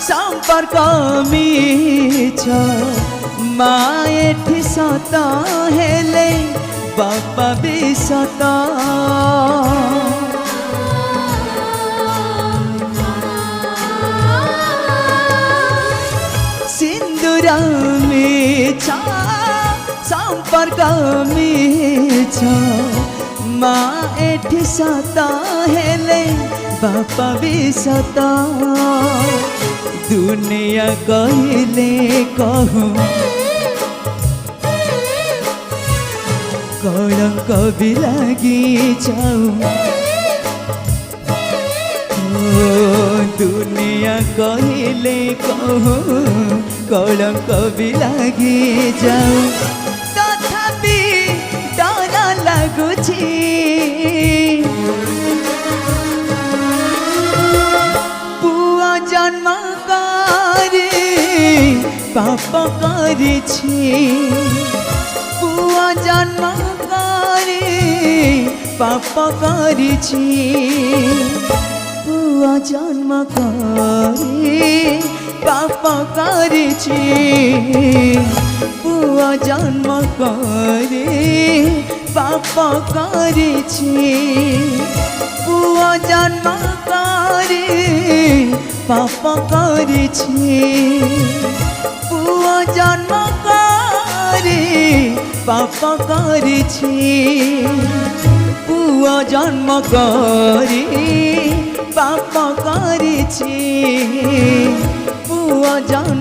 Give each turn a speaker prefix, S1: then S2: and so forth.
S1: संपर्क मिछ माएठी सत हेले बापा भी सत सिंदूर मिछ संपर्क मिछ माएठी सत हेले बापा भी सत दुनिया कहले कहूँ कलंक भी लगी जाऊँ दुनिया कहले कहूँ कलंक भी लगी जाऊँ तथापि डर लगुछि पुआ जन्म करे पाप करिछि पुआ जन्म करे पाप करिछि पुआ जन्म करे पाप करिछि पुआ जन्म करे पाप करिछि पुआ जन्म करे पाप करिछि पुआ जन्म करे पाप करिछि पुआ जन्म करे पाप करिछि पुआ जन्म